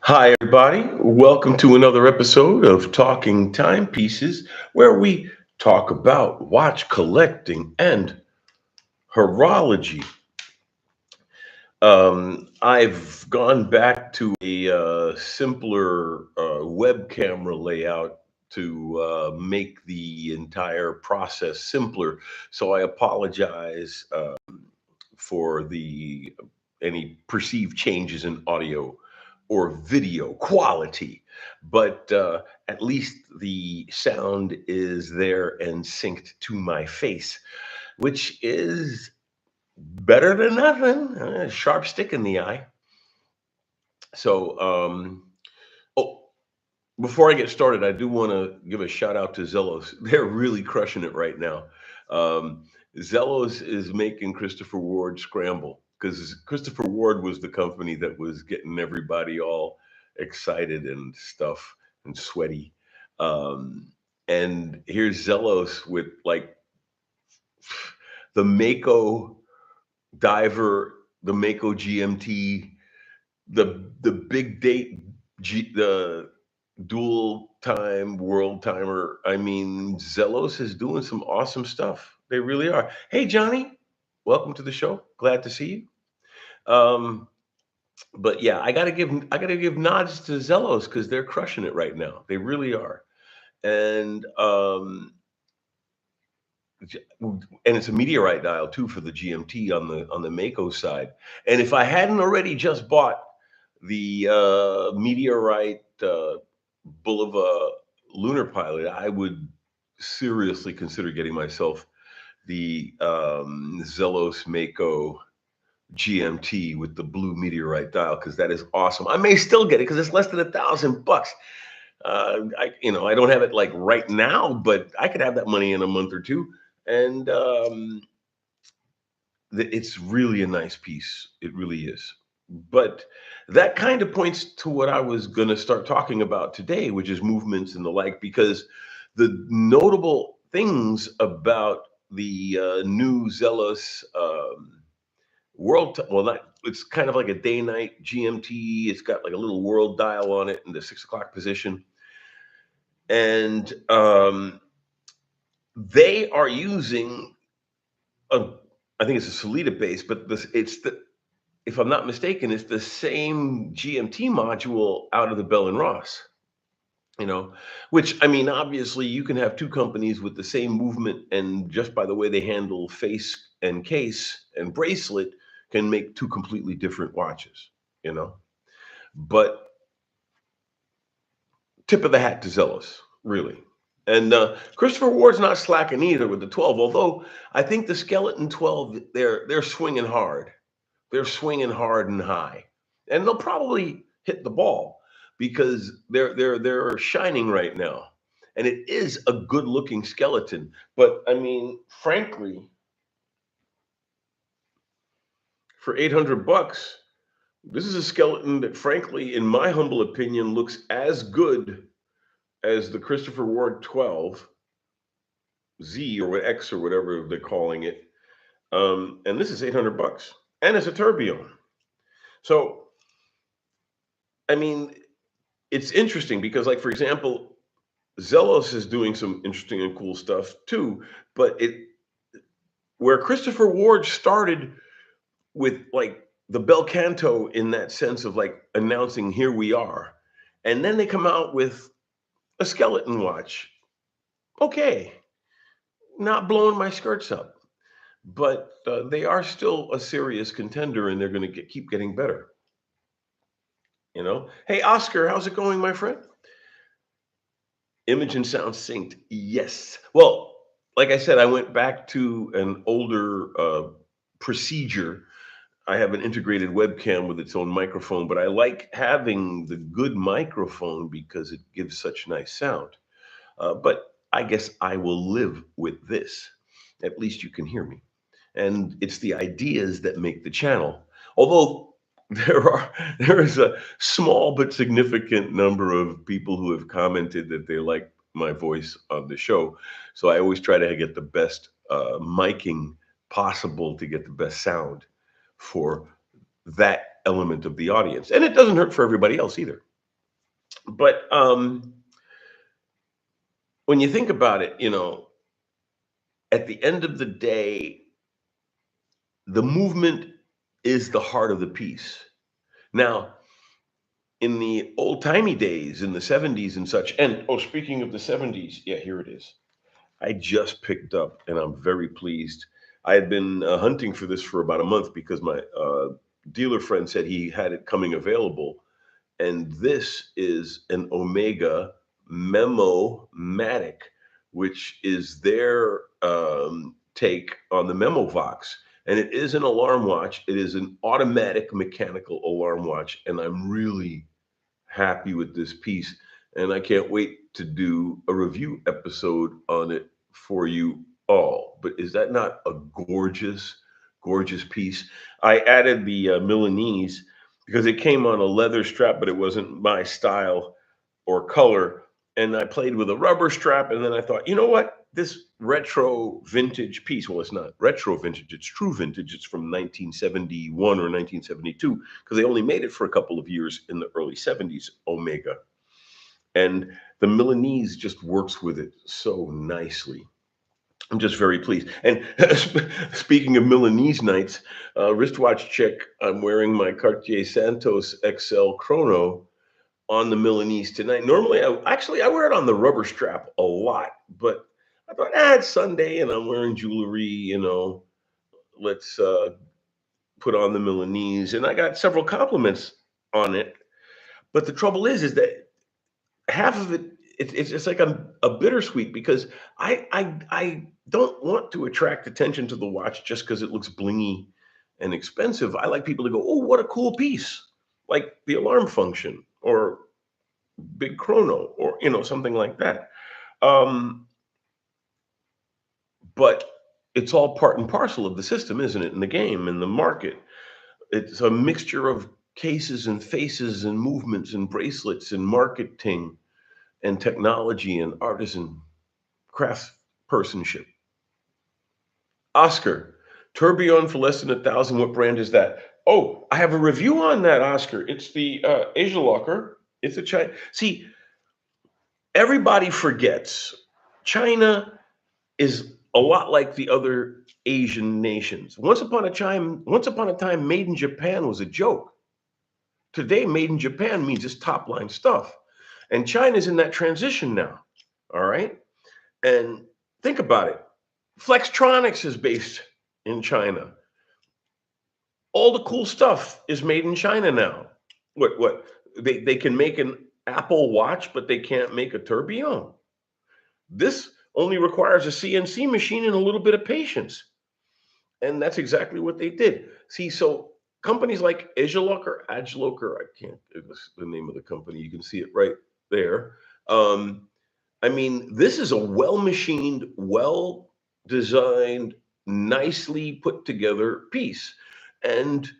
Hi, everybody. Welcome to another episode of Talking Timepieces, where we talk about watch collecting and horology. I've gone back to a simpler web camera layout to make the entire process simpler. So I apologize for the any perceived changes in audio or video quality, but at least the sound is there and synced to my face, which is better than nothing. A sharp stick in the eye. So, oh, before I get started, I do want to give a shout out to Zelos. They're really crushing it right now. Um, Zelos is making Christopher Ward scramble because Christopher Ward was the company that was getting everybody all excited and stuff and sweaty. Um, and here's Zelos with like the Mako diver, the Mako GMT, the big date, the dual time world timer. I mean, Zelos is doing some awesome stuff. They really are. Hey, Johnny, welcome to the show. Glad to see you. But yeah, I gotta give nods to Zelos because they're crushing it right now. They really are. And and it's a meteorite dial too for the GMT on the Mako side. And if I hadn't already just bought the meteorite Bulova lunar pilot, I would seriously consider getting myself the Zelos Mako GMT with the blue meteorite dial because that is awesome. I may still get it because it's less than $1,000. I don't have it like right now, but I could have that money in a month or two. And it's really a nice piece. It really is. But that kind of points to what I was going to start talking about today, which is movements and the like, because the notable things about the new Zealous well, not, it's kind of like a day night GMT. It's got like a little world dial on it in the 6 o'clock position. And they are using a, I think it's a Solita base, but it's the, if I'm not mistaken, it's the same GMT module out of the Bell and Ross, you know, which I mean, obviously you can have two companies with the same movement and just by the way they handle face and case and bracelet can make two completely different watches, you know. But tip of the hat to Zealous, really. And Christopher Ward's not slacking either with the 12, although I think the Skeleton 12, they're swinging hard. They're swinging hard and high, and they'll probably hit the ball because they're shining right now, and it is a good looking skeleton. But I mean, frankly, for $800, this is a skeleton that, frankly, in my humble opinion, looks as good as the Christopher Ward 12 Z or X or whatever they're calling it. And this is $800, and it's a tourbillon. So I mean, it's interesting because, like, for example, Zelos is doing some interesting and cool stuff too. But it where Christopher Ward started with like the bel canto in that sense of like announcing here we are, and then they come out with a skeleton watch. Okay, not blowing my skirts up, but they are still a serious contender, and they're going to keep getting better. You know. Hey, Oscar, how's it going, my friend? Image and sound synced. Yes. Well, like I said, I went back to an older procedure. I have an integrated webcam with its own microphone, but I like having the good microphone because it gives such nice sound. But I guess I will live with this. At least you can hear me. And it's the ideas that make the channel. Although there is a small but significant number of people who have commented that they like my voice on the show. So I always try to get the best miking possible to get the best sound for that element of the audience. And it doesn't hurt for everybody else either. But when you think about it, at the end of the day, the movement is the heart of the piece. Now, in the old timey days, in the 70s and such, and oh, speaking of the 70s, yeah, here it is. I just picked up, and I'm very pleased. I had been hunting for this for about a month because my dealer friend said he had it coming available. And this is an Omega Memo-Matic, which is their take on the Memovox. And it is an alarm watch. It is an automatic mechanical alarm watch. And I'm really happy with this piece. And I can't wait to do a review episode on it for you all. But is that not a gorgeous, gorgeous piece? I added the Milanese because it came on a leather strap, but it wasn't my style or color. And I played with a rubber strap. And then I thought, you know what? This retro vintage piece, well, it's not retro vintage, it's true vintage. It's from 1971 or 1972 because they only made it for a couple of years in the early 70s, Omega. And the Milanese just works with it so nicely. I'm just very pleased. And speaking of Milanese nights, wristwatch check, I'm wearing my Cartier Santos XL Chrono on the Milanese tonight. Normally, I wear it on the rubber strap a lot, but I thought, it's Sunday and I'm wearing jewelry, let's put on the Milanese. And I got several compliments on it. But the trouble is that half of it, it's like a bittersweet because I don't want to attract attention to the watch just because it looks blingy and expensive. I like people to go, oh, what a cool piece, like the alarm function or big chrono or something like that. Um, but it's all part and parcel of the system, isn't it? In the game, in the market, it's a mixture of cases and faces and movements and bracelets and marketing and technology and artisan craftspersonship. Oscar, tourbillon for less than 1,000. What brand is that? Oh, I have a review on that, Oscar. It's the Asia Locker. It's a China. See, everybody forgets China is a lot like the other Asian nations. Once upon a time, made in Japan was a joke. Today, made in Japan means it's top line stuff. And China's in that transition now. All right. And think about it. Flextronics is based in China. All the cool stuff is made in China now. What? They can make an Apple Watch, but they can't make a tourbillon. This only requires a CNC machine and a little bit of patience. And that's exactly what they did. See, so companies like Agiloker, I can't give us the name of the company. You can see it right there. I mean, this is a well machined, well designed, nicely put together piece. And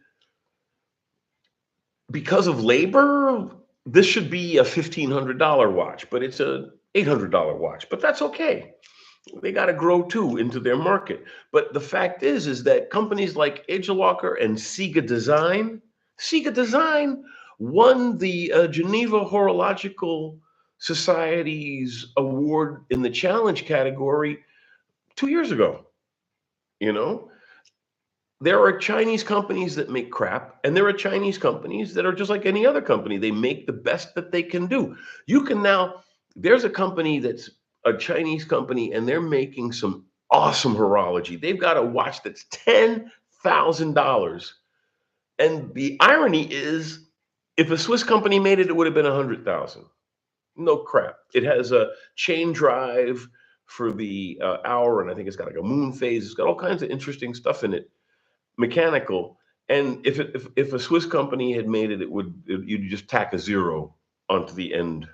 because of labor, this should be a $1,500 watch, but it's a $800 watch. But that's okay. They got to grow too into their market. But the fact is that companies like Agilocker and Sega Design won the Geneva Horological Society's award in the challenge category 2 years ago. You know, there are Chinese companies that make crap, and there are Chinese companies that are just like any other company. They make the best that they can do. You can now, there's a company that's a Chinese company, and they're making some awesome horology. They've got a watch that's $10,000. And the irony is, if a Swiss company made it, it would have been 100,000. No crap. It has a chain drive for the hour, and I think it's got like a moon phase. It's got all kinds of interesting stuff in it, mechanical. And if a Swiss company had made it, you'd just tack a zero onto the end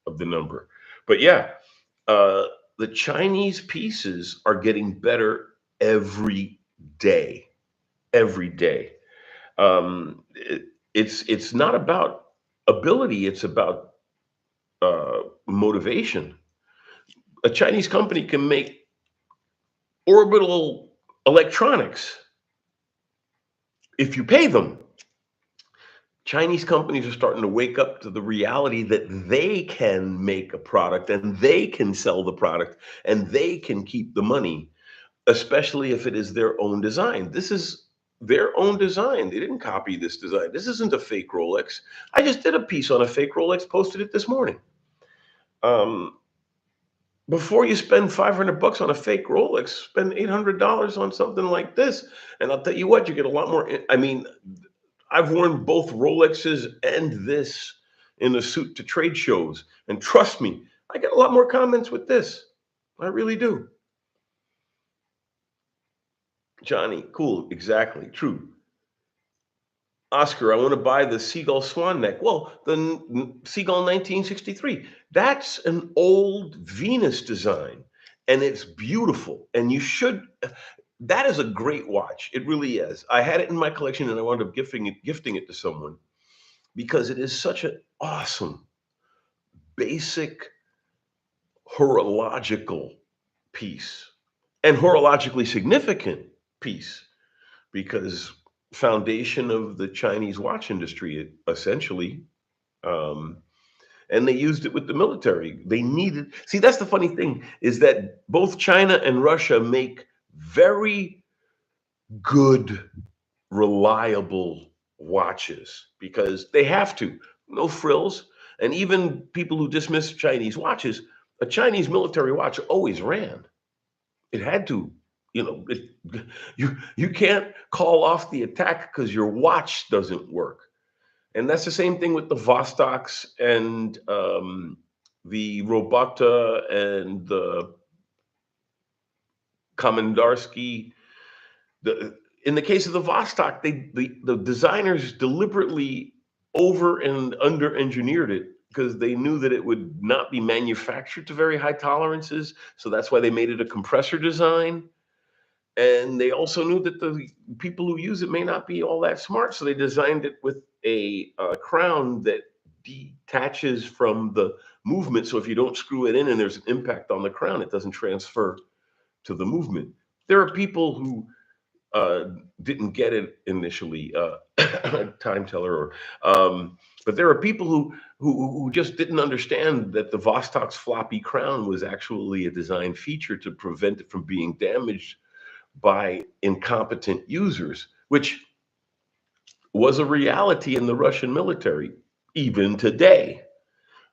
of the number. But yeah, the Chinese pieces are getting better every day, every day. It's not about ability; it's about motivation. A Chinese company can make orbital electronics if you pay them. Chinese companies are starting to wake up to the reality that they can make a product and they can sell the product and they can keep the money, especially if it is their own design. This is their own design. They didn't copy this design. This isn't a fake Rolex. I just did a piece on a fake Rolex, posted it this morning. Um, Before you spend 500 bucks on a fake Rolex, spend $800 on something like this. And I'll tell you what, you get a lot more. I mean, I've worn both Rolexes and this in a suit to trade shows. And trust me, I get a lot more comments with this. I really do. Johnny, cool, exactly, true. Oscar, I want to buy the Seagull Swan Neck. Well, the Seagull 1963, that's an old Venus design and it's beautiful. And you should, that is a great watch. It really is. I had it in my collection and I wound up gifting it to someone because it is such an awesome, basic horological piece and horologically significant piece because foundation of the Chinese watch industry, essentially. Um, and they used it with the military. They needed, see, that's the funny thing is that both China and Russia make very good, reliable watches because they have to, no frills. And even people who dismiss Chinese watches, a Chinese military watch always ran. It had to, you can't call off the attack because your watch doesn't work. And that's the same thing with the Vostoks and the Robota and the Komandarsky. In the case of the Vostok, the designers deliberately over and under engineered it because they knew that it would not be manufactured to very high tolerances. So that's why they made it a compressor design. And they also knew that the people who use it may not be all that smart. So they designed it with a crown that detaches from the movement. So if you don't screw it in and there's an impact on the crown, it doesn't transfer to the movement. There are people who didn't get it initially, time teller, or but there are people who just didn't understand that the Vostok's floppy crown was actually a design feature to prevent it from being damaged by incompetent users, which was a reality in the Russian military, even today,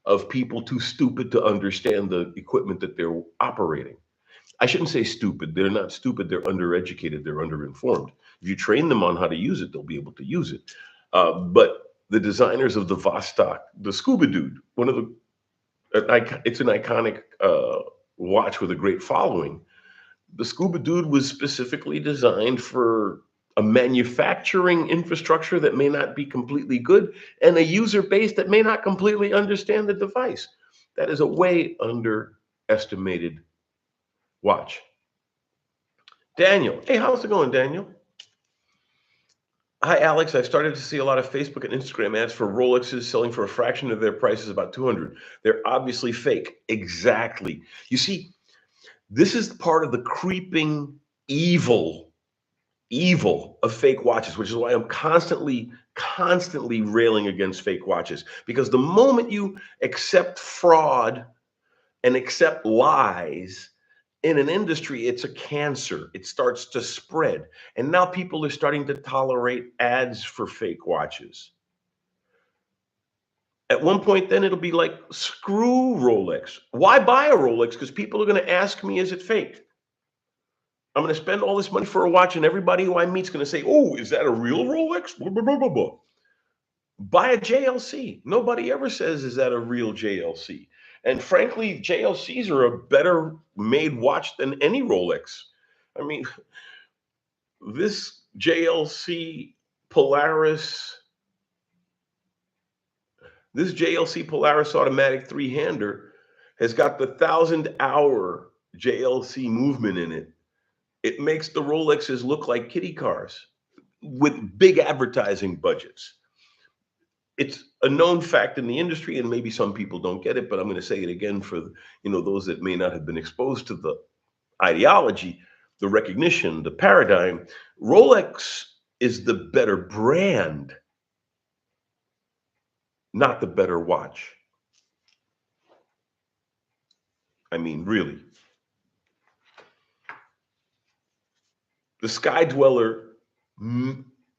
of people too stupid to understand the equipment that they're operating. I shouldn't say stupid. They're not stupid. They're undereducated. They're underinformed. If you train them on how to use it, they'll be able to use it. But the designers of the Vostok, the Scuba Dude, one of the, it's an iconic watch with a great following. The Scuba Dude was specifically designed for a manufacturing infrastructure that may not be completely good and a user base that may not completely understand the device. That is a way underestimated watch. Daniel. Hey, how's it going, Daniel? Hi, Alex. I started to see a lot of Facebook and Instagram ads for Rolexes selling for a fraction of their prices, about 200. They're obviously fake. Exactly. You see, this is part of the creeping evil of fake watches, which is why I'm constantly railing against fake watches. Because the moment you accept fraud and accept lies in an industry, it's a cancer. It starts to spread. And now people are starting to tolerate ads for fake watches. At one point, then it'll be like, screw Rolex. Why buy a Rolex? Because people are going to ask me, is it fake? I'm going to spend all this money for a watch, and everybody who I meet is going to say, oh, is that a real Rolex? Blah, blah, blah, blah, blah. Buy a JLC. Nobody ever says, is that a real JLC? And frankly, JLCs are a better made watch than any Rolex. I mean, this JLC Polaris, this JLC Polaris automatic three-hander has got the 1,000-hour JLC movement in it. It makes the Rolexes look like kiddie cars with big advertising budgets. It's a known fact in the industry, and maybe some people don't get it, but I'm going to say it again for those that may not have been exposed to the ideology, the recognition, the paradigm. Rolex is the better brand. not the better watch. I mean, really. The Sky Dweller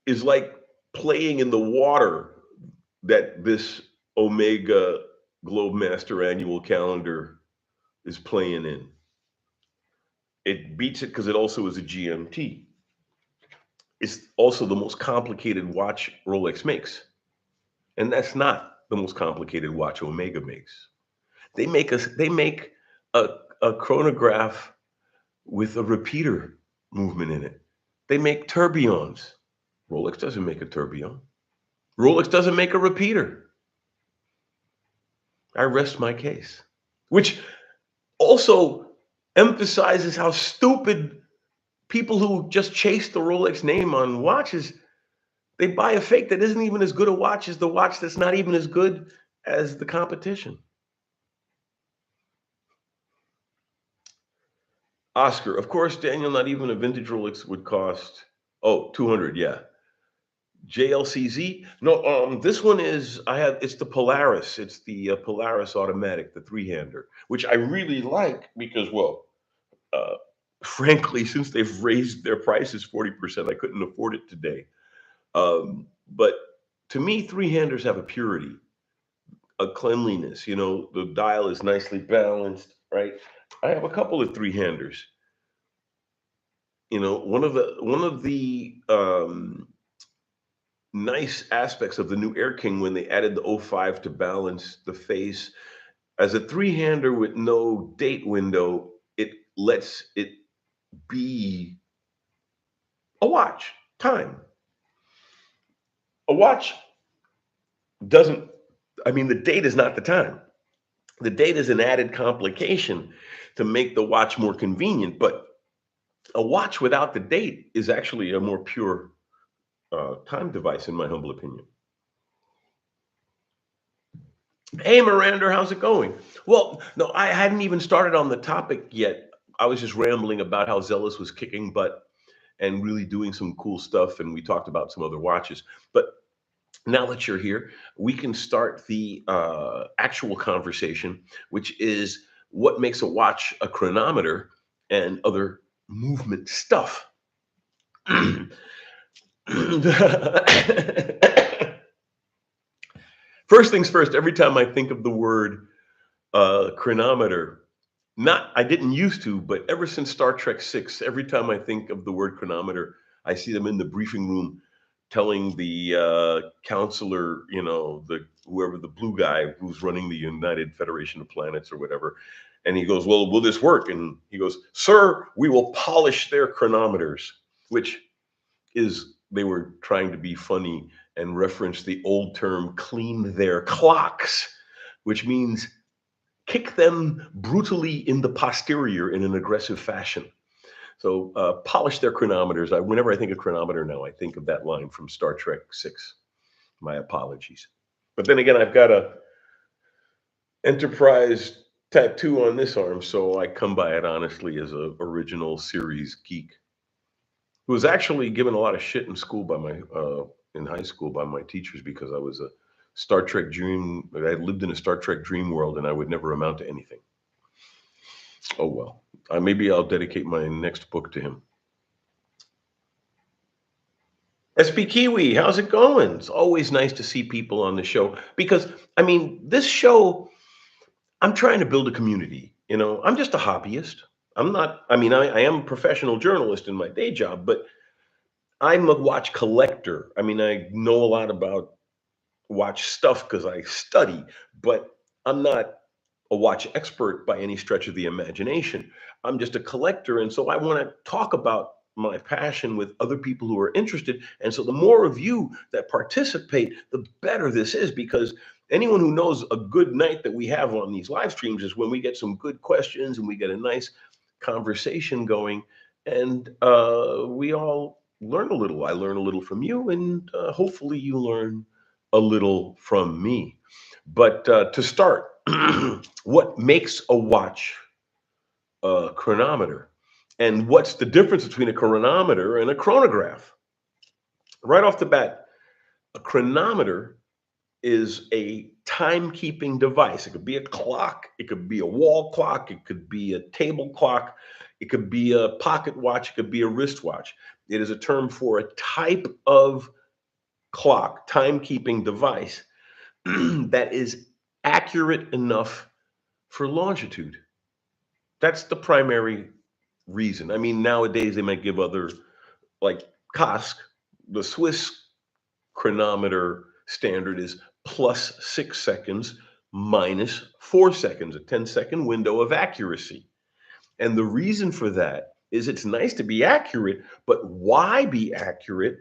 is like playing in the water that this Omega Globe Master annual calendar is playing in. It beats it because it also is a GMT. It's also the most complicated watch Rolex makes. And that's not the most complicated watch Omega makes. They make a chronograph with a repeater movement in it. They make tourbillons. Rolex doesn't make a tourbillon. Rolex doesn't make a repeater. I rest my case. Which also emphasizes how stupid people who just chase the Rolex name on watches, they buy a fake that isn't even as good a watch as the watch that's not even as good as the competition. Oscar, of course, Daniel, not even a vintage Rolex would cost, 200, yeah. JLCZ, no, this one is, it's the Polaris. It's the Polaris automatic, the three-hander, which I really like because, well, uh, frankly, since they've raised their prices 40%, I couldn't afford it today. But to me, three-handers have a purity, a cleanliness. The dial is nicely balanced, right? I have a couple of three-handers. One of the nice aspects of the new Air King when they added the '05 to balance the face as a three-hander with no date window, it lets it be a watch. Time. A watch doesn't, I mean, the date is not the time. The date is an added complication to make the watch more convenient, but a watch without the date is actually a more pure time device, in my humble opinion. Hey, Miranda, how's it going? Well, no, I hadn't even started on the topic yet. I was just rambling about how Zelos was kicking butt and really doing some cool stuff, and we talked about some other watches. But now that you're here, we can start the actual conversation, which is what makes a watch a chronometer and other movement stuff. First things first, every time I think of the word chronometer, I didn't used to, but ever since Star Trek 6, every time I think of the word chronometer, I see them in the briefing room telling the counselor, whoever the blue guy who's running the United Federation of Planets or whatever. And he goes, well, will this work? And he goes, sir, we will polish their chronometers, which is, they were trying to be funny and reference the old term clean their clocks, which means kick them brutally in the posterior in an aggressive fashion. So polish their chronometers. Whenever I think of chronometer now, I think of that line from Star Trek 6. My apologies. But then again, I've got a Enterprise tattoo on this arm, so I come by it honestly as a original series geek who was actually given a lot of shit in school by in high school by my teachers because I was a Star Trek dream. I lived in a Star Trek dream world, and I would never amount to anything. Oh well. Maybe I'll dedicate my next book to him. SP Kiwi, how's it going? It's always nice to see people on the show because, I mean, this show, I'm trying to build a community. I'm just a hobbyist. I'm not, I mean, I am a professional journalist in my day job, but I'm a watch collector. I mean, I know a lot about watch stuff because I study, but I'm not a watch expert by any stretch of the imagination. I'm just a collector. And so I want to talk about my passion with other people who are interested. And so the more of you that participate, the better this is, because anyone who knows a good night that we have on these live streams is when we get some good questions and we get a nice conversation going, and we all learn a little. I learn a little from you, and hopefully you learn a little from me. But to start, what makes a watch a chronometer? And what's the difference between a chronometer and a chronograph? Right off the bat, a chronometer is a timekeeping device. It could be a clock, it could be a wall clock, it could be a table clock, it could be a pocket watch, it could be a wristwatch. It is a term for a type of clock, timekeeping device that is accurate enough for longitude. That's the primary reason. I mean, nowadays they might give other, like Kosk, the Swiss chronometer standard is plus 6 seconds minus 4 seconds, a 10-second window of accuracy. And the reason for that is it's nice to be accurate, but why be accurate?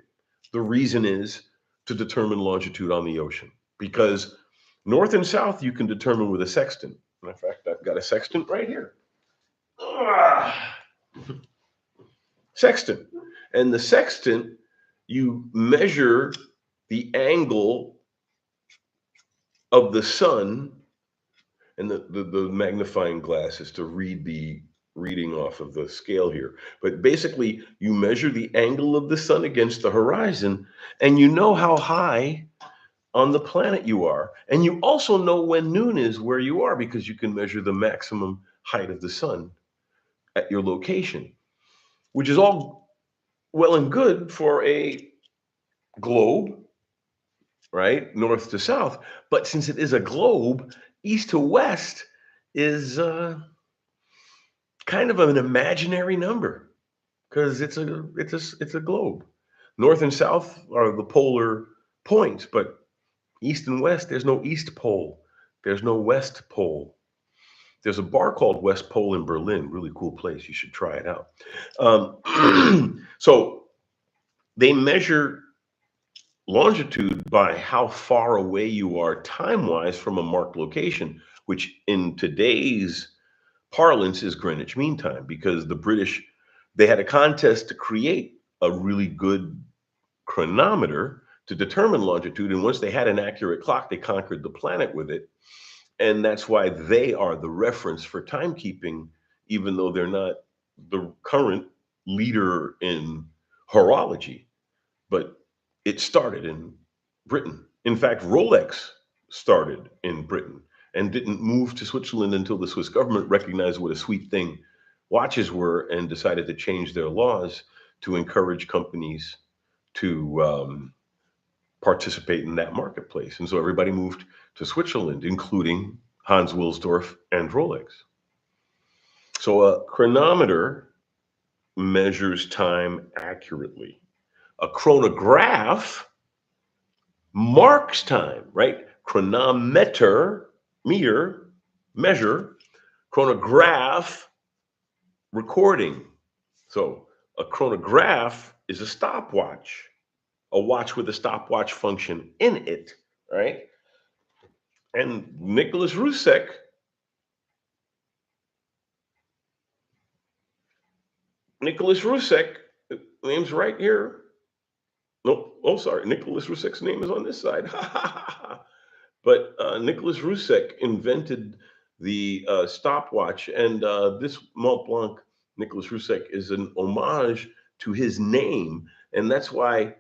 The reason is to determine longitude on the ocean, because north and south you can determine with a sextant. In fact, I've got a sextant right here. Ah, sextant. And the sextant, you measure the angle of the sun, and the magnifying glass is to read the reading off of the scale here. But basically, you measure the angle of the sun against the horizon, and you know how high on the planet you are. And you also know when noon is where you are, because you can measure the maximum height of the sun at your location, which is all well and good for a globe, right? North to south. But since it is a globe, east to west is kind of an imaginary number, because it's a globe. North and south are the polar points, but east and west, there's no east pole. There's no west pole. There's a bar called West Pole in Berlin. Really cool place. You should try it out. So they measure longitude by how far away you are time-wise from a marked location, which in today's parlance is Greenwich Mean Time, because the British, they had a contest to create a really good chronometer to determine longitude. And once they had an accurate clock, they conquered the planet with it. And that's why they are the reference for timekeeping, even though they're not the current leader in horology. But it started in Britain. In fact, Rolex started in Britain and didn't move to Switzerland until the Swiss government recognized what a sweet thing watches were and decided to change their laws to encourage companies to participate in that marketplace. And so everybody moved to Switzerland, including Hans Wilsdorf and Rolex. So a chronometer measures time accurately. A chronograph marks time, right? Chronometer, meter, measure. Chronograph, recording. So a chronograph is a stopwatch, a watch with a stopwatch function in it, right? And Nicholas Rusek, name's right here. No, oh, sorry. Nicholas Rusek's name is on this side. But Nicholas Rusek invented the stopwatch, and this Mont Blanc Nicholas Rusek is an homage to his name, and that's why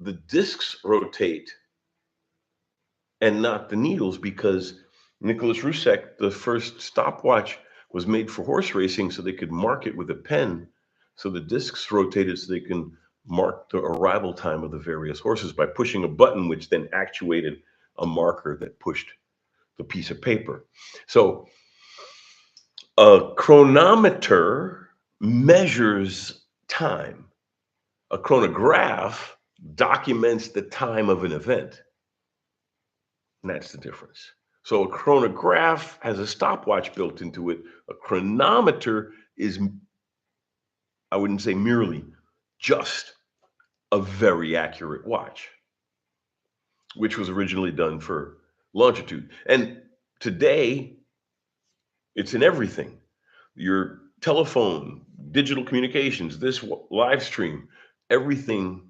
the discs rotate and not the needles, because Nicholas Rusek, the first stopwatch, was made for horse racing, so they could mark it with a pen. So the discs rotated so they can mark the arrival time of the various horses by pushing a button, which then actuated a marker that pushed the piece of paper. So a chronometer measures time. A chronograph documents the time of an event. And that's the difference. So a chronograph has a stopwatch built into it. A chronometer is, I wouldn't say merely, just a very accurate watch, which was originally done for longitude. And today, it's in everything. Your telephone, digital communications, this live stream, everything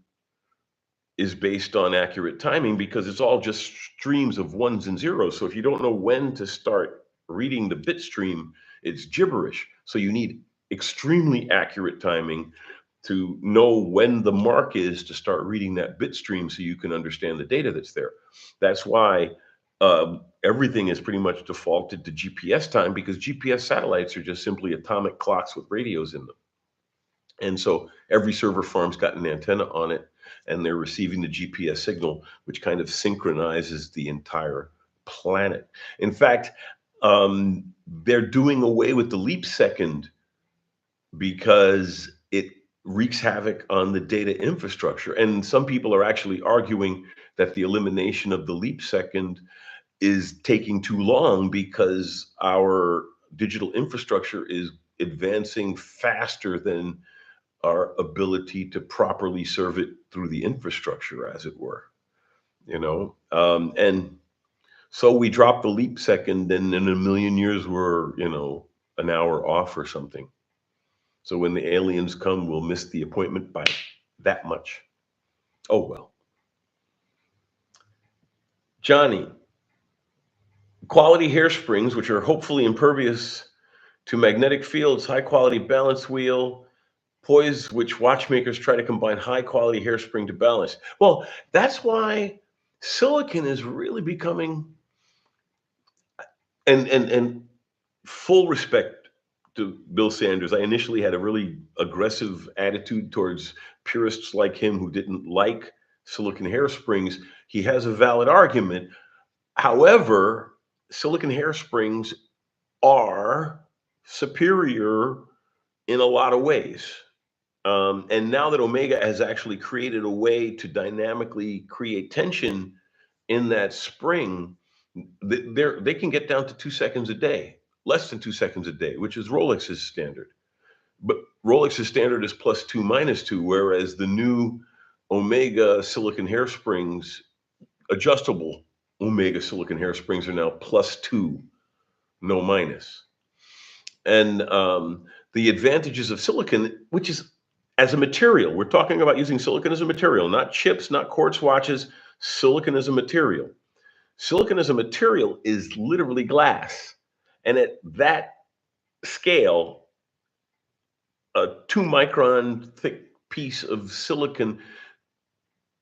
is based on accurate timing, because it's all just streams of ones and zeros. So if you don't know when to start reading the bit stream, it's gibberish. So you need extremely accurate timing to know when the mark is to start reading that bit stream so you can understand the data that's there. That's why everything is pretty much defaulted to GPS time, because GPS satellites are just simply atomic clocks with radios in them. And so every server farm's got an antenna on it, and they're receiving the GPS signal, which kind of synchronizes the entire planet. In fact, they're doing away with the leap second because it wreaks havoc on the data infrastructure. And some people are actually arguing that the elimination of the leap second is taking too long because our digital infrastructure is advancing faster than our ability to properly serve it through the infrastructure, as it were. And so we drop the leap second, and in a million years we're an hour off or something. So when the aliens come, we'll miss the appointment by that much. Oh well. Johnny, quality hairsprings, which are hopefully impervious to magnetic fields, high quality balance wheel, poise, which watchmakers try to combine high quality hairspring to balance. Well, that's why silicon is really becoming, and full respect to Bill Sanders. I initially had a really aggressive attitude towards purists like him who didn't like silicon hairsprings. He has a valid argument. However, silicon hairsprings are superior in a lot of ways. And now that Omega has actually created a way to dynamically create tension in that spring, they can get down to 2 seconds a day, less than 2 seconds a day, which is Rolex's standard. But Rolex's standard is +2, -2, whereas the new Omega silicon hairsprings, adjustable Omega silicon hairsprings, are now +2, no minus. And the advantages of silicon, which is as a material, we're talking about using silicon as a material, not chips, not quartz watches, silicon as a material. Silicon as a material is literally glass. And at that scale, a 2 micron thick piece of silicon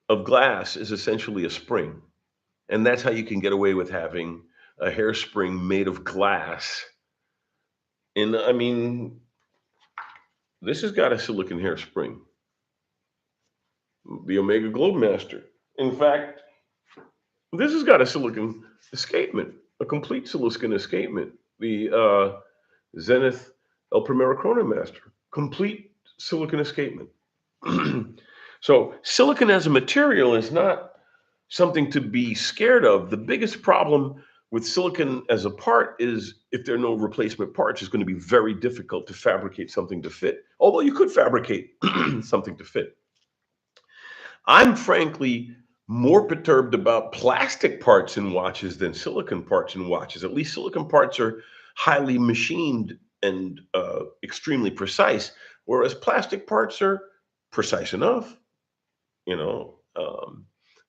of glass is essentially a spring. And that's how you can get away with having a hairspring made of glass. And I mean, this has got a silicon hairspring, the Omega Globemaster. In fact, this has got a silicon escapement, a complete silicon escapement. The Zenith El Primero Chronomaster, complete silicon escapement. So silicon as a material is not something to be scared of. The biggest problem with silicon as a part is if there are no replacement parts, it's going to be very difficult to fabricate something to fit. Although you could fabricate something to fit. I'm frankly more perturbed about plastic parts in watches than silicon parts in watches. At least silicon parts are highly machined and extremely precise, whereas plastic parts are precise enough. You know,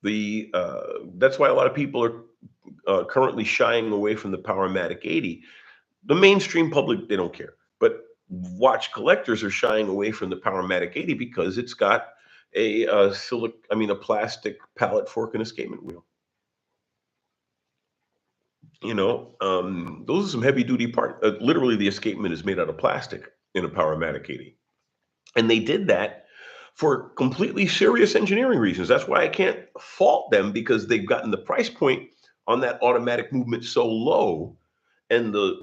that's why a lot of people are currently shying away from the Powermatic 80. The mainstream public, they don't care, but watch collectors are shying away from the Powermatic 80 because it's got a plastic pallet, fork, and escapement wheel. Those are some heavy duty parts. Literally, the escapement is made out of plastic in a Powermatic 80, and they did that for completely serious engineering reasons. That's why I can't fault them, because they've gotten the price point on that automatic movement so low and the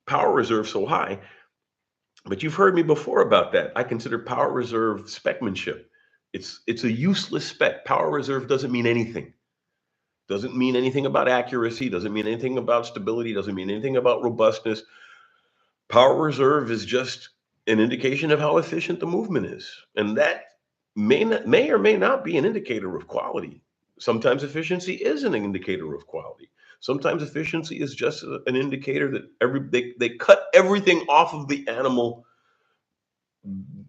power reserve so high. But you've heard me before about that. I consider power reserve specmanship. It's a useless spec. Power reserve doesn't mean anything. Doesn't mean anything about accuracy, doesn't mean anything about stability, doesn't mean anything about robustness. Power reserve is just an indication of how efficient the movement is. And that may or may not be an indicator of quality. Sometimes efficiency is an indicator of quality. Sometimes efficiency is just an indicator that they cut everything off of the animal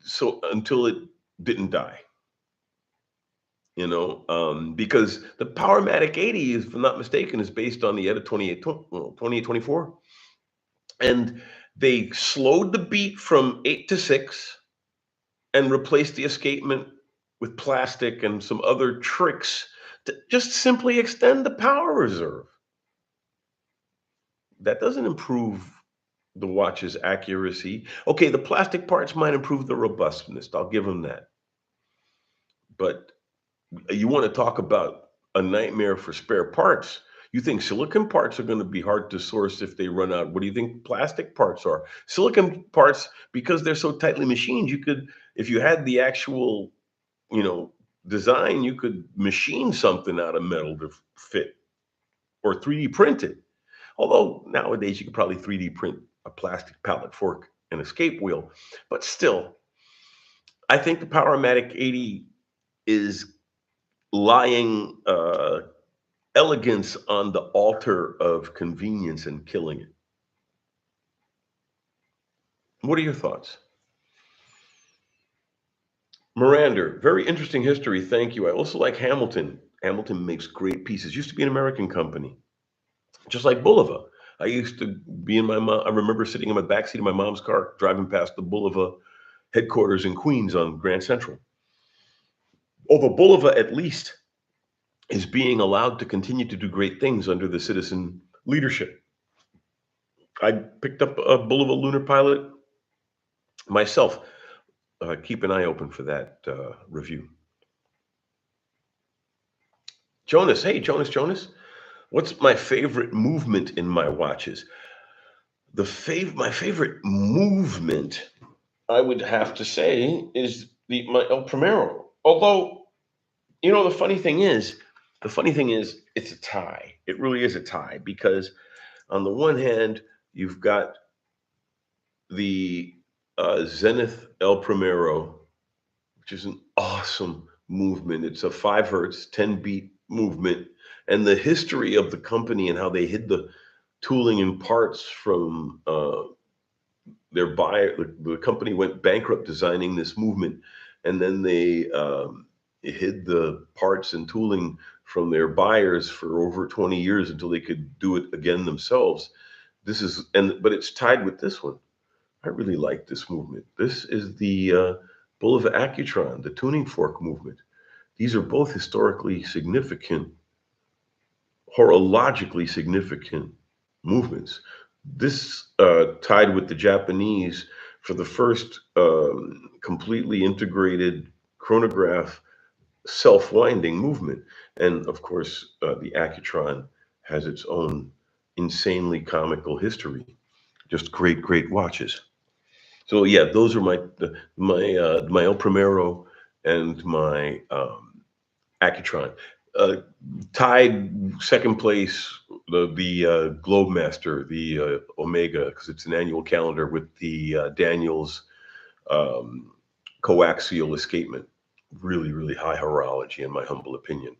so until it didn't die. Because the Powermatic 80, if I'm not mistaken, is based on the ETA 2824. And they slowed the beat from 8 to 6 and replace the escapement with plastic and some other tricks to just simply extend the power reserve. That doesn't improve the watch's accuracy. Okay, the plastic parts might improve the robustness. I'll give them that. But you want to talk about a nightmare for spare parts. You think silicon parts are going to be hard to source if they run out. What do you think plastic parts are? Silicon parts, because they're so tightly machined, you could, if you had the actual, you know, design, you could machine something out of metal to fit or 3D print it. Although nowadays you could probably 3D print a plastic pallet fork and escape wheel. But still, I think the Powermatic 80 is lying elegance on the altar of convenience and killing it. What are your thoughts? Miranda, very interesting history. Thank you. I also like Hamilton. Hamilton makes great pieces. Used to be an American company, just like Bulova. I used to be in my mom. I remember sitting in my backseat of my mom's car, driving past the Bulova headquarters in Queens on Grand Central. Although Bulova, at least, is being allowed to continue to do great things under the citizen leadership. I picked up a Bulova lunar pilot myself. Keep an eye open for that review. Jonas, hey, Jonas. What's my favorite movement in my watches? My favorite movement, I would have to say, is my El Primero. Although, the funny thing is, it's a tie. It really is a tie because on the one hand, you've got the Zenith El Primero, which is an awesome movement. It's a 5 hertz, 10 beat movement. And the history of the company and how they hid the tooling and parts from their buyer. The company went bankrupt designing this movement. And then they hid the parts and tooling from their buyers for over 20 years until they could do it again themselves. But it's tied with this one. I really like this movement. This is the Bulova Accutron, the tuning fork movement. These are both historically significant, horologically significant movements. This tied with the Japanese for the first completely integrated chronograph self-winding movement. And of course, the Accutron has its own insanely comical history. Just great watches. So yeah, those are my El Primero and my Accutron. Uh, Tied second place, the Globemaster, the Omega, because it's an annual calendar with the Daniels um, coaxial escapement. Really high horology, in my humble opinion.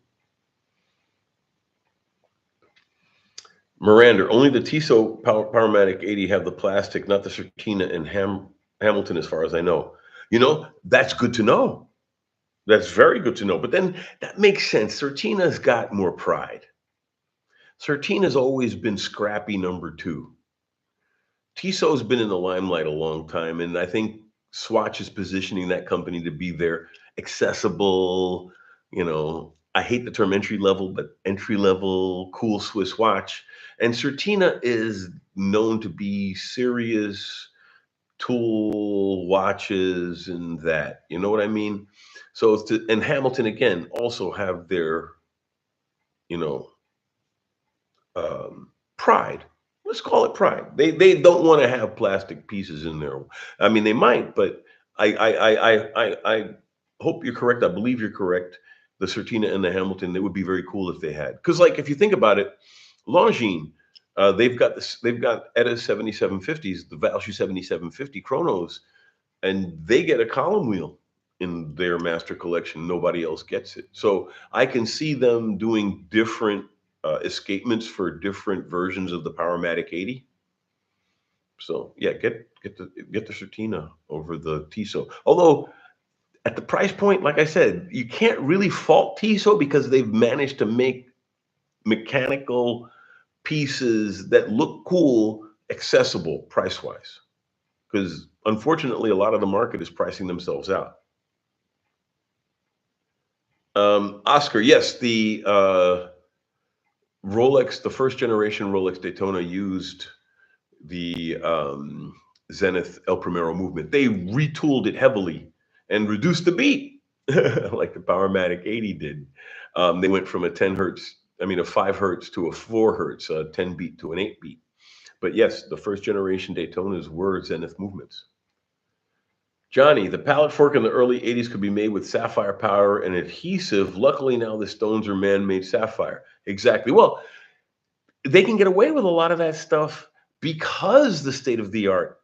Miranda, only the Tissot Powermatic 80 have the plastic, not the Certina and Hamilton, as far as I know. That's good to know. That's very good to know. But then that makes sense. Certina's got more pride. Certina's always been scrappy number two. Tissot's been in the limelight a long time, and I think Swatch is positioning that company to be their accessible, I hate the term entry level, but entry level cool Swiss watch. And Certina is known to be serious tool watches and that. You know what I mean? And Hamilton again also have their, you know, pride. Let's call it pride. They don't want to have plastic pieces in there. I mean, they might, but I hope you're correct. I believe you're correct. The Certina and the Hamilton, they would be very cool if they had. Because like if you think about it, Longines, they've got this. They've got ETA 7750s, the Valshu 7750 chronos, and they get a column wheel in their master collection. Nobody else gets it. So I can see them doing different escapements for different versions of the Powermatic 80. So yeah, get the Certina over the Tissot. Although at the price point, like I said, you can't really fault Tissot because they've managed to make mechanical pieces that look cool accessible price wise. Because unfortunately, a lot of the market is pricing themselves out. Oscar, yes, the Rolex, the first generation Rolex Daytona used the Zenith El Primero movement. They retooled it heavily and reduced the beat, like the Powermatic 80 did. They went from a 10 hertz, I mean, a 5 hertz to a 4 hertz, a 10 beat to an 8 beat. But yes, the first generation Daytonas were Zenith movements. Johnny, the pallet fork in the early 80s could be made with sapphire powder and adhesive. Luckily, now the stones are man made sapphire. Exactly. Well, they can get away with a lot of that stuff because the state of the art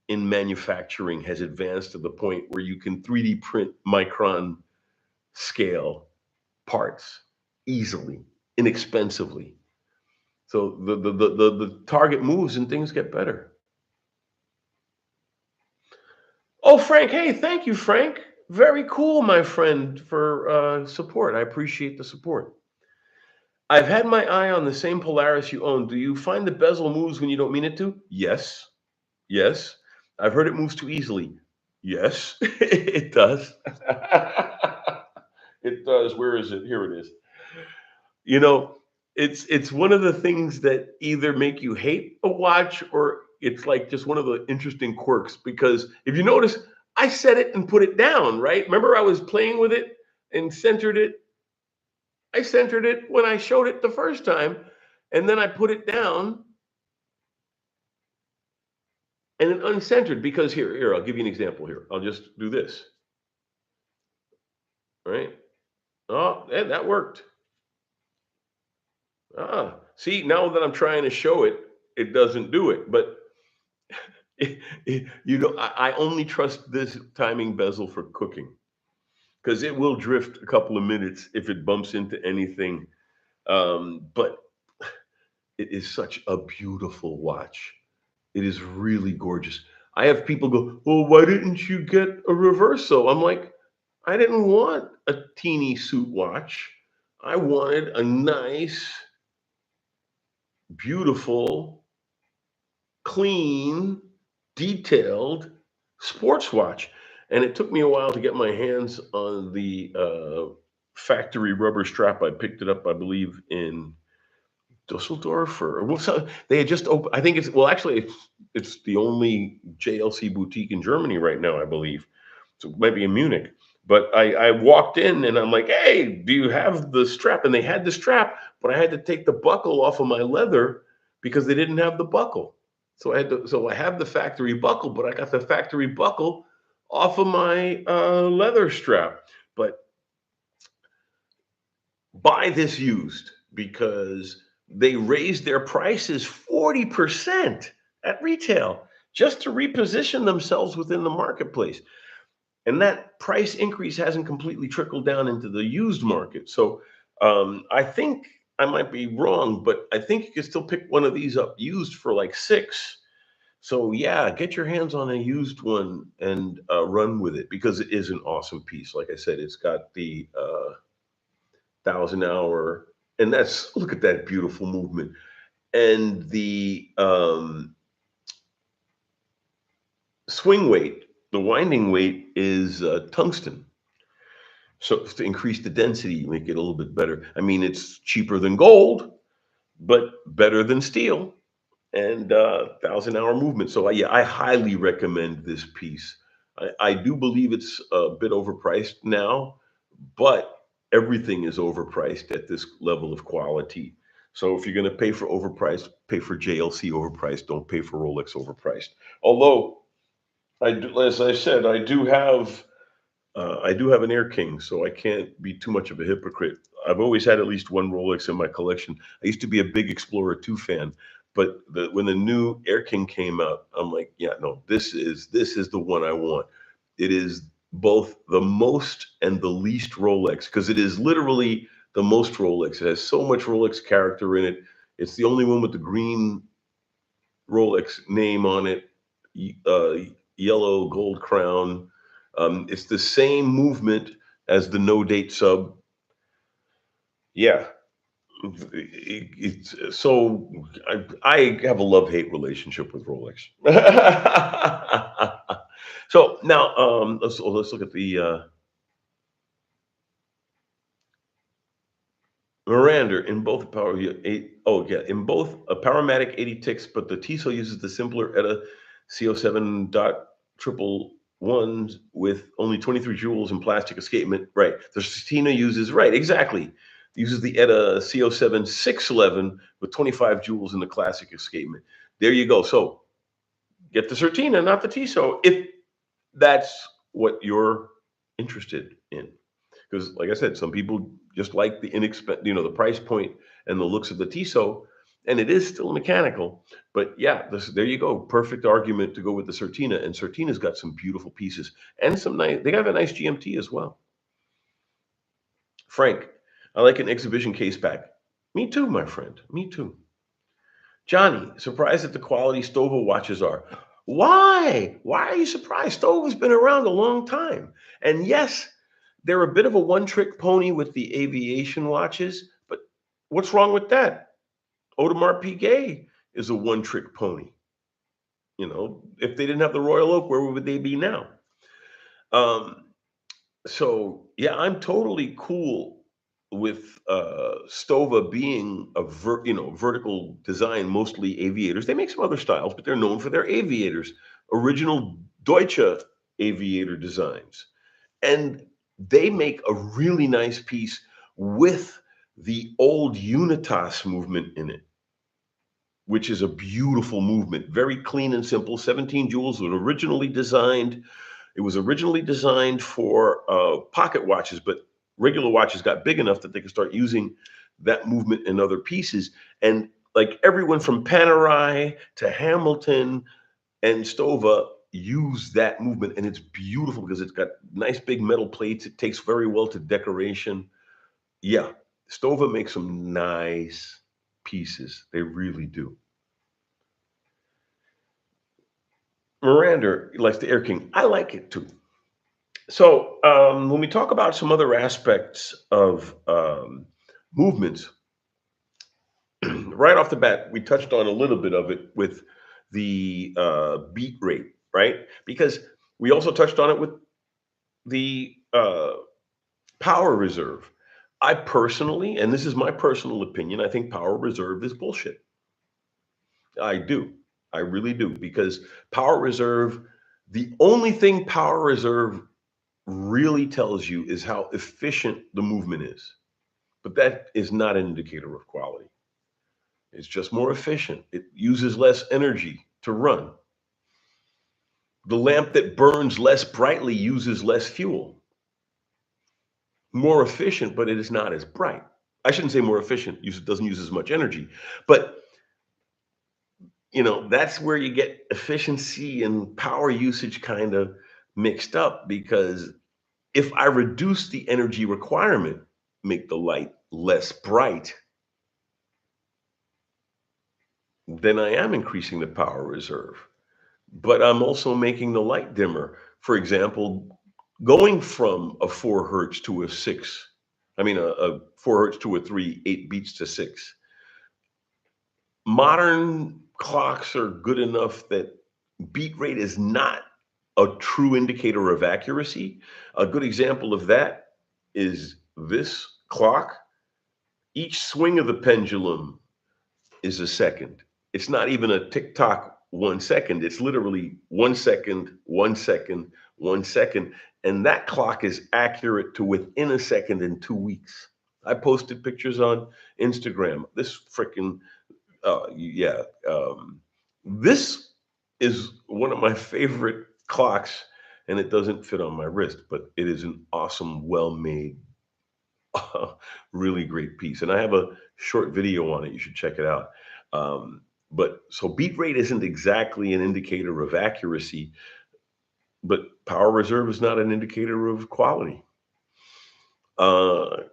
in manufacturing has advanced to the point where you can 3D print micron scale parts easily, inexpensively. So the target moves and things get better. Oh, Frank, hey, thank you, Frank. Very cool, my friend, for support. I appreciate the support. I've had my eye on the same Polaris you own. Do you find the bezel moves when you don't mean it to? Yes. Yes. I've heard it moves too easily. Yes, it does. It does. Where is it? Here it is. You know, it's one of the things that either make you hate a watch or it's like just one of the interesting quirks because if you notice, I set it and put it down, right? Remember I was playing with it and centered it. I centered it when I showed it the first time, and then I put it down and it uncentered because here, I'll give you an example here. I'll just do this. Right? Oh, and that worked. See, now that I'm trying to show it, it doesn't do it. But I only trust this timing bezel for cooking because it will drift a couple of minutes if it bumps into anything. But it is such a beautiful watch. It is really gorgeous. I have people go, "Well, why didn't you get a reverso?" I'm like, I didn't want a teeny suit watch. I wanted a nice, beautiful, clean, detailed sports watch. And it took me a while to get my hands on the factory rubber strap. I picked it up, I believe, in Dusseldorf or well, so they had just opened. I think it's well, actually, it's the only JLC boutique in Germany right now, I believe. So it might be in Munich. But I walked in and I'm like, hey, do you have the strap? And they had the strap, but I had to take the buckle off of my leather because they didn't have the buckle. So I have the factory buckle, but I got the factory buckle off of my leather strap. But buy this used because they raised their prices 40% at retail just to reposition themselves within the marketplace. And that price increase hasn't completely trickled down into the used market. So I think I might be wrong, but I think you can still pick one of these up used for like $6. So yeah, get your hands on a used one and run with it because it is an awesome piece. Like I said, it's got the 1,000 hour, and that's look at that beautiful movement. And the swing weight, the winding weight is tungsten. So to increase the density, make it a little bit better. I mean, it's cheaper than gold, but better than steel and 1,000 hour movement. So yeah, I highly recommend this piece. I do believe it's a bit overpriced now, but everything is overpriced at this level of quality. So if you're going to pay for overpriced, pay for JLC overpriced. Don't pay for Rolex overpriced. Although as I said, I do have an Air King, so I can't be too much of a hypocrite. I've always had at least one Rolex in my collection. I used to be a big Explorer 2 fan, but when the new Air King came out, I'm like, yeah, no, this is the one I want. It is both the most and the least Rolex because it is literally the most Rolex. It has so much Rolex character in it. It's the only one with the green Rolex name on it, uh, yellow gold crown. It's the same movement as the no date sub. Yeah, it's so I have a love hate relationship with Rolex. So now let's look at the Miranda in both power eight. Oh yeah, in both a Powermatic 80 ticks, but the Tissot uses the simpler ETA CO7 dot triple ones with only 23 joules in plastic escapement. Right. The Satina uses right exactly uses the ETA CO7 611 with 25 joules in the classic escapement. There you go. So get the Certina, not the Tissot, if that's what you're interested in. Because, like I said, some people just like the the price point and the looks of the Tissot, and it is still mechanical. But yeah, there you go. Perfect argument to go with the Certina, and Certina's got some beautiful pieces and some nice. They have a nice GMT as well. Frank, I like an exhibition case back. Me too, my friend. Me too. Johnny, surprised at the quality Stova watches are. Why? Why are you surprised? Stova's been around a long time. And yes, they're a bit of a one-trick pony with the aviation watches, but what's wrong with that? Audemars Piguet is a one-trick pony. If they didn't have the Royal Oak, where would they be now? Um, so yeah, I'm totally cool with Stova being a vertical design, mostly aviators. They make some other styles, but they're known for their aviators, original Deutsche aviator designs. And they make a really nice piece with the old Unitas movement in it, which is a beautiful movement, very clean and simple. 17 joules was originally designed. It was originally designed for pocket watches, but regular watches got big enough that they could start using that movement in other pieces. And like everyone from Panerai to Hamilton and Stova use that movement, and it's beautiful because it's got nice big metal plates. It takes very well to decoration. Yeah, Stova makes some nice pieces. They really do. Miranda likes the Air King. I like it too. So when we talk about some other aspects of movements, right off the bat, we touched on a little bit of it with the beat rate, right? Because we also touched on it with the power reserve. I personally, and this is my personal opinion, I think power reserve is bullshit. I do. I really do. Because power reserve, the only thing power reserve really tells you is how efficient the movement is. But that is not an indicator of quality. It's just more efficient. It uses less energy to run. The lamp that burns less brightly uses less fuel. More efficient, but it is not as bright. I shouldn't say more efficient. It doesn't use as much energy. But that's where you get efficiency and power usage kind of mixed up, because if I reduce the energy requirement, make the light less bright, then I am increasing the power reserve. But I'm also making the light dimmer. For example, going from a 4 hertz to a 6, a 4 hertz to a 3, 8 beats to 6. Modern clocks are good enough that beat rate is not a true indicator of accuracy. A good example of that is this clock. Each swing of the pendulum is a second. It's not even a tick tock 1 second. It's literally 1 second, 1 second, 1 second. And that clock is accurate to within a second in 2 weeks. I posted pictures on Instagram. This freaking, yeah. This is one of my favorite clocks, and it doesn't fit on my wrist, but it is an awesome, well-made, really great piece. And I have a short video on it. You should check it out. But so beat rate isn't exactly an indicator of accuracy, but power reserve is not an indicator of quality. The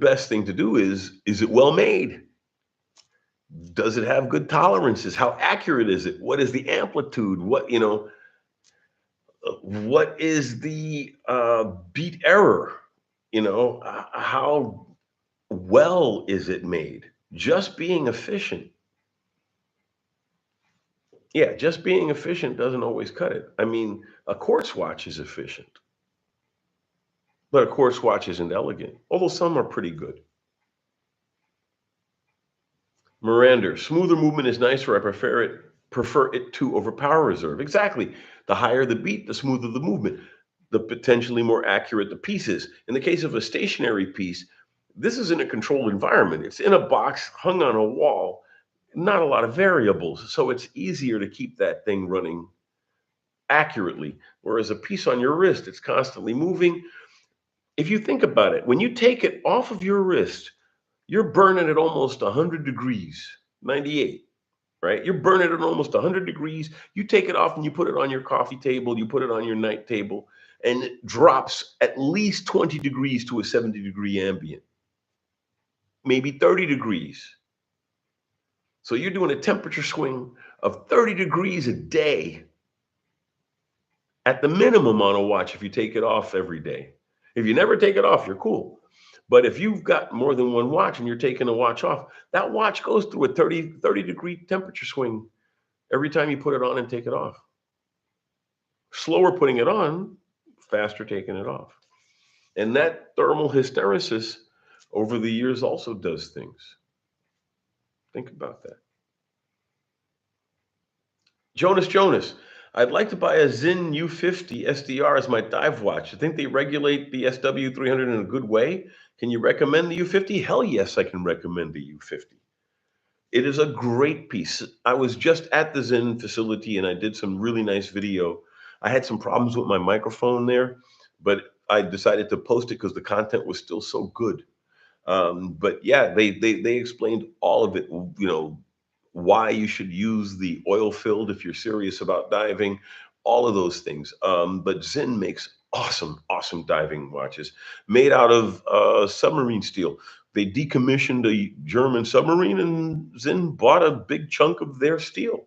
best thing to do is it well made? Does it have good tolerances? How accurate is it? What is the amplitude? What is the beat error? How well is it made? Just being efficient. Yeah, just being efficient doesn't always cut it. I mean, a quartz watch is efficient, but a quartz watch isn't elegant, although some are pretty good. Miranda, smoother movement is nicer. I prefer it to over power reserve. Exactly. The higher the beat, the smoother the movement, the potentially more accurate the piece is. In the case of a stationary piece, this is in a controlled environment. It's in a box hung on a wall, not a lot of variables. So it's easier to keep that thing running accurately. Whereas a piece on your wrist, it's constantly moving. If you think about it, when you take it off of your wrist, you're burning at almost 100 degrees, 98, right? You're burning at almost 100 degrees. You take it off and you put it on your coffee table, you put it on your night table, and it drops at least 20 degrees to a 70-degree ambient, maybe 30 degrees. So you're doing a temperature swing of 30 degrees a day at the minimum on a watch if you take it off every day. If you never take it off, you're cool. But if you've got more than one watch and you're taking a watch off, that watch goes through a 30 degree temperature swing every time you put it on and take it off. Slower putting it on, faster taking it off. And that thermal hysteresis over the years also does things. Think about that. Jonas, I'd like to buy a Zinn U50 SDR as my dive watch. I think they regulate the SW300 in a good way. Can you recommend the U50? Hell yes, I can recommend the U50. It is a great piece. I was just at the Zinn facility and I did some really nice video. I had some problems with my microphone there, but I decided to post it because the content was still so good. But yeah, they explained all of it. Why you should use the oil filled if you're serious about diving, all of those things. But Zinn makes awesome diving watches made out of submarine steel. They decommissioned a German submarine and Zinn bought a big chunk of their steel.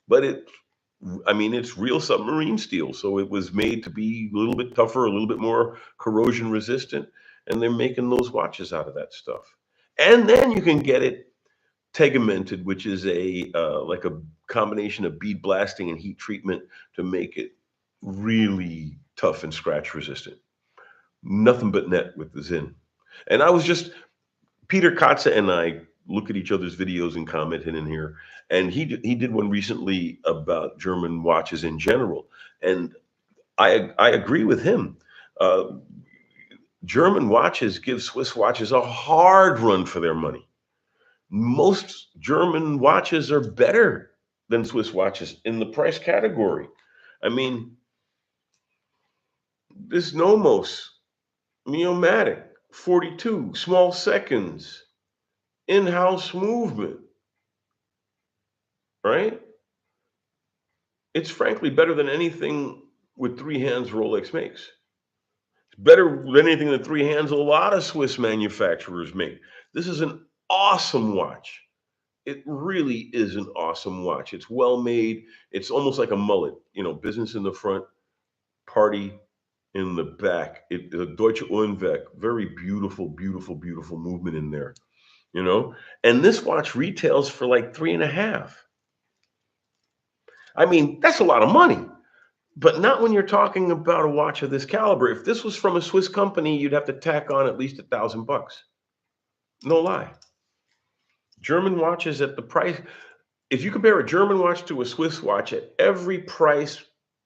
But it's real submarine steel. So it was made to be a little bit tougher, a little bit more corrosion resistant. And they're making those watches out of that stuff. And then you can get it tegimented, which is a like a combination of bead blasting and heat treatment to make it really tough and scratch resistant. Nothing but net with the Zinn. And I was just Peter Katza and I look at each other's videos and commented in here, and he did one recently about German watches in general, and I agree with him. Uh, German watches give Swiss watches a hard run for their money. Most German watches are better than Swiss watches in the price category. I mean, this Nomos Miomatic 42 small seconds in-house movement, right? It's frankly better than anything with three hands Rolex makes. It's better than anything that three hands a lot of Swiss manufacturers make. This is an awesome watch. It really is an awesome watch. It's well made. It's almost like a mullet, business in the front, party in the back. The Deutsche Uhrenwerk, very beautiful, beautiful, beautiful movement in there, you know. And this watch retails for like 3.5. I mean, that's a lot of money, but not when you're talking about a watch of this caliber. If this was from a Swiss company, you'd have to tack on at least $1,000. No lie. German watches at the price. If you compare a German watch to a Swiss watch at every price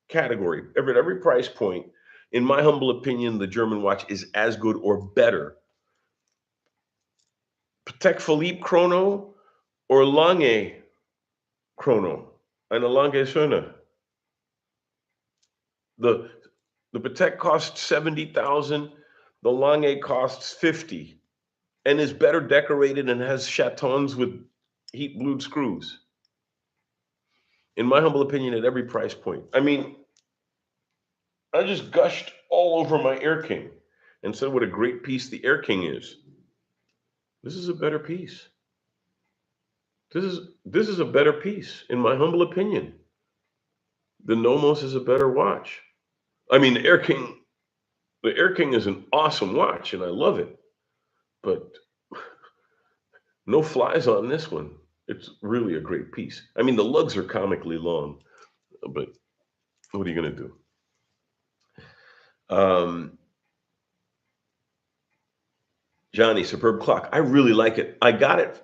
category, every price point, in my humble opinion, the German watch is as good or better. Patek Philippe chrono or Lange chrono, and a Lange Söhne. The the Patek costs 70,000, the Lange costs 50, and is better decorated and has chatons with heat blued screws. In my humble opinion, at every price point. I mean, I just gushed all over my Air King and said what a great piece the Air King is. This is a better piece. This is a better piece, in my humble opinion. The Nomos is a better watch. I mean, the Air King is an awesome watch, and I love it. But no flies on this one. It's really a great piece. I mean, the lugs are comically long, but what are you going to do? Johnny, superb clock. I really like it. I got it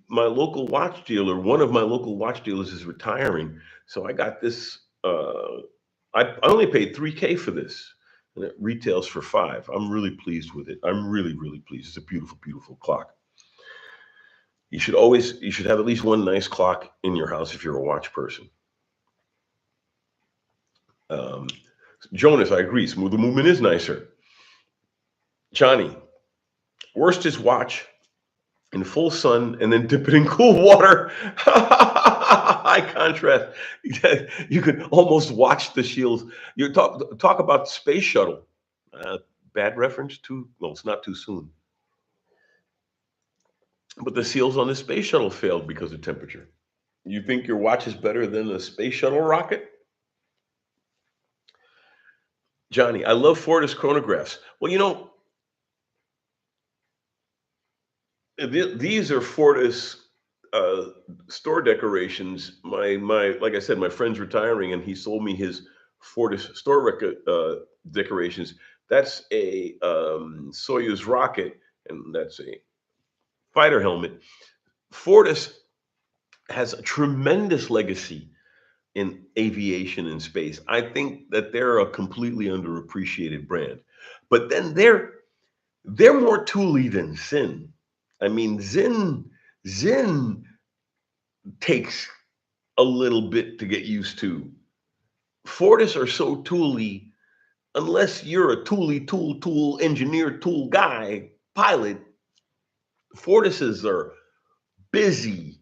my local watch dealer, one of my local watch dealers is retiring. So I got this. I only paid 3K for this, and it retails for 5. I'm really pleased with it. I'm really, really pleased. It's a beautiful, beautiful clock. You should have at least one nice clock in your house if you're a watch person. Um, Jonas, I agree. Smoother movement is nicer. Johnny, worst is watch in full sun and then dip it in cool water. High contrast. You could almost watch the shields. You talk about space shuttle. Uh, Bad reference too. Well, it's not too soon. But the seals on the space shuttle failed because of temperature. You think your watch is better than a space shuttle rocket? Johnny, I love Fortis chronographs. Well, these are Fortis uh, store decorations. Like I said, my friend's retiring, and he sold me his Fortis store decorations. That's a Soyuz rocket, and that's a fighter helmet. Fortis has a tremendous legacy in aviation and space. I think that they're a completely underappreciated brand, but then they're more tooly than Sinn. I mean, Zinn takes a little bit to get used to. Fortis are so tooly, unless you're a tool engineer, tool guy, pilot. Fortises are busy,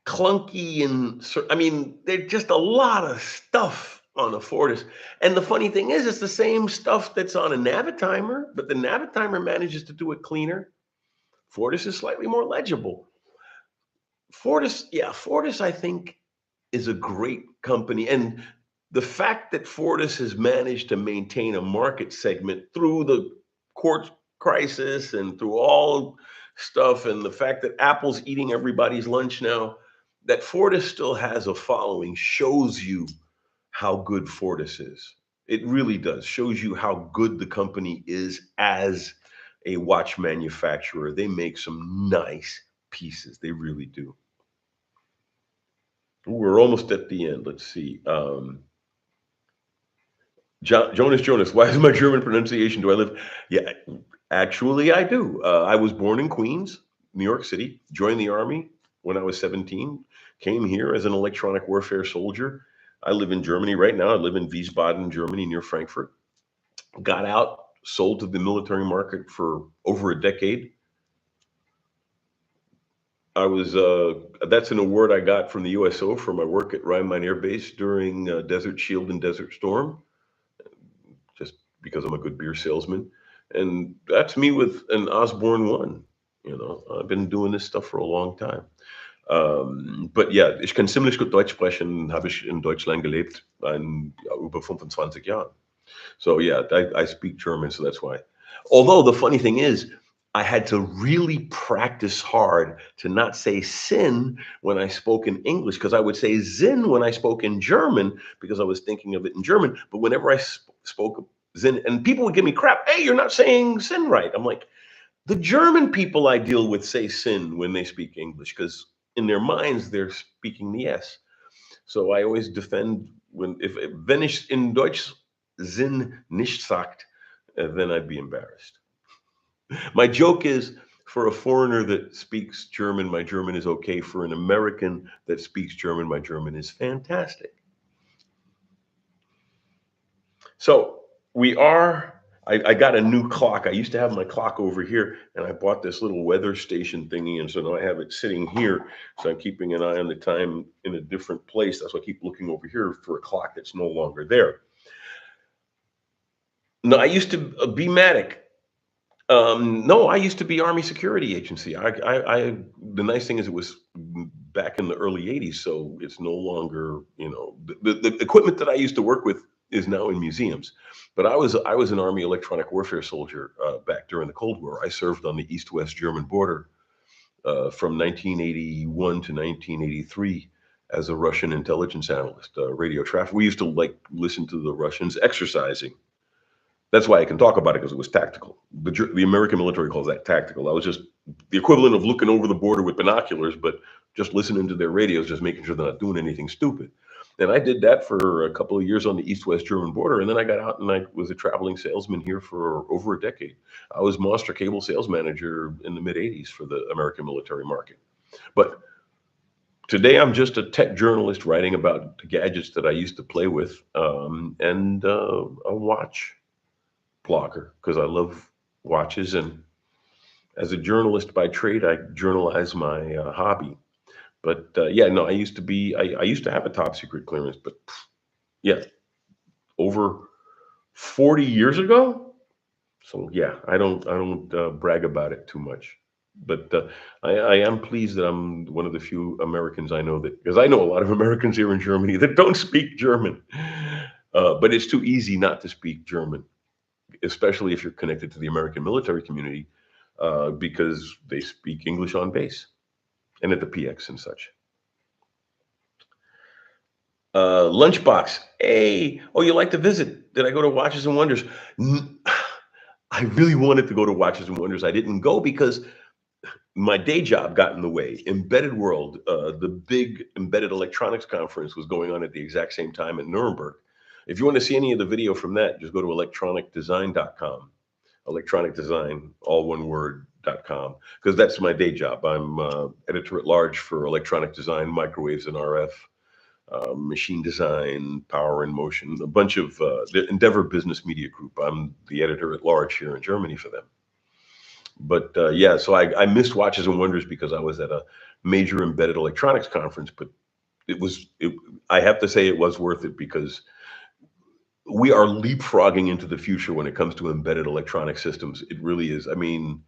clunky, and I mean, they're just a lot of stuff on a Fortis. And the funny thing is, it's the same stuff that's on a Navitimer, but the Navitimer manages to do it cleaner. Fortis is slightly more legible. Fortis, I think, is a great company. And the fact that Fortis has managed to maintain a market segment through the court crisis and through all stuff, and the fact that Apple's eating everybody's lunch now, that Fortis still has a following shows you how good Fortis is. It really does. Shows you how good the company is as a watch manufacturer. They make some nice pieces. They really do. We're almost at the end. Let's see. Jonas, why is my German pronunciation? Do I live? Yeah, actually, I do. I was born in Queens, New York City, joined the Army when I was 17, came here as an electronic warfare soldier. I live in Germany right now. I live in Wiesbaden, Germany, near Frankfurt. Got out, sold to the military market for over a decade. That's an award I got from the USO for my work at Rhein-Main Air Base during Desert Shield and Desert Storm, just because I'm a good beer salesman. And that's me with an Osborne One. I've been doing this stuff for a long time. But yeah, ich kann ziemlich gut Deutsch sprechen, habe ich in Deutschland gelebt, ja, über 25 Jahren. So yeah, I speak German, so that's why. Although the funny thing is, I had to really practice hard to not say sin when I spoke in English, because I would say Zinn when I spoke in German because I was thinking of it in German. But whenever I spoke Zinn, and people would give me crap, hey, you're not saying sin right. I'm like, the German people I deal with say sin when they speak English because in their minds they're speaking the S. So I always defend if wenn ich in Deutsch Sinn nicht sagt, then I'd be embarrassed. My joke is, for a foreigner that speaks German, my German is okay. For an American that speaks German, my German is fantastic. So I got a new clock. I used to have my clock over here, and I bought this little weather station thingy, and so now I have it sitting here. So I'm keeping an eye on the time in a different place. That's why I keep looking over here for a clock that's no longer there. No, I used to be Matic. No, I used to be Army Security Agency. The nice thing is it was back in the early '80s, so it's no longer, the equipment that I used to work with is now in museums. But I was an Army electronic warfare soldier back during the Cold War. I served on the East-West German border from 1981 to 1983 as a Russian intelligence analyst, radio traffic. We used to listen to the Russians exercising. That's why I can talk about it, because it was tactical. The American military calls that tactical. I was just the equivalent of looking over the border with binoculars, but just listening to their radios, just making sure they're not doing anything stupid. And I did that for a couple of years on the East-West German border, and then I got out and I was a traveling salesman here for over a decade. I was master cable sales manager in the mid-'80s for the American military market. But today I'm just a tech journalist writing about the gadgets that I used to play with, and a watch blogger because I love watches. And as a journalist by trade, I journalize my hobby. But yeah, no, I used to have a top secret clearance, but yeah, over 40 years ago. So yeah, I don't brag about it too much. But I am pleased that I'm one of the few Americans I know that, because I know a lot of Americans here in Germany that don't speak German. But it's too easy not to speak German, especially if you're connected to the American military community, because they speak English on base and at the PX and such. Lunchbox. Hey, oh, you like to visit? Did I go to Watches and Wonders? N- I really wanted to go to Watches and Wonders. I didn't go because my day job got in the way. Embedded World, the big embedded electronics conference, was going on at the exact same time in Nuremberg. If you want to see any of the video from that, just go to electronicdesign.com. Electronic design, all one word.com, because that's my day job. I'm editor at large for electronic design, microwaves and RF, machine design, power and motion, a bunch of the Endeavor Business Media Group. I'm the editor at large here in Germany for them. But yeah, so I missed Watches and Wonders because I was at a major embedded electronics conference. But I have to say it was worth it because we are leapfrogging into the future when it comes to embedded electronic systems. It really is. I mean,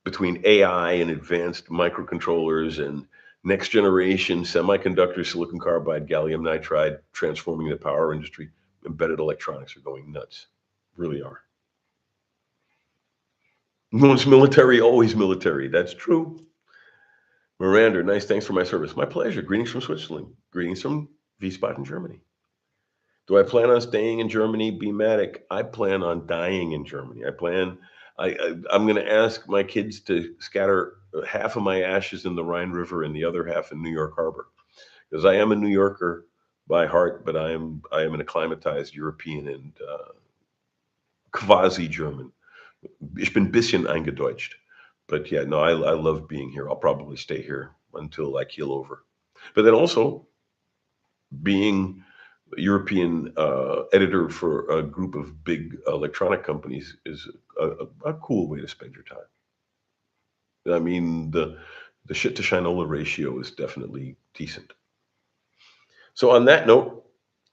between AI and advanced microcontrollers and next generation semiconductors, silicon carbide, gallium nitride, transforming the power industry, embedded electronics are going nuts. Really are. Once military, always military. That's true. Miranda, nice. Thanks for my service. My pleasure. Greetings from Switzerland. Greetings from V-Spot in Germany. Do I plan on staying in Germany? Bmatic. I plan on dying in Germany. I'm going to ask my kids to scatter half of my ashes in the Rhine River and the other half in New York Harbor, because I am a New Yorker by heart, but I am an acclimatized European and quasi German. Ich bin ein bisschen eingedeutscht. But yeah, no, I love being here. I'll probably stay here until I keel over. But then also being a European editor for a group of big electronic companies is a cool way to spend your time. I mean, the shit to Shinola ratio is definitely decent. So on that note,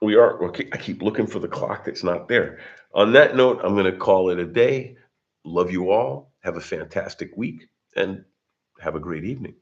okay, I keep looking for the clock that's not there. On that note, I'm going to call it a day. Love you all. Have a fantastic week and have a great evening.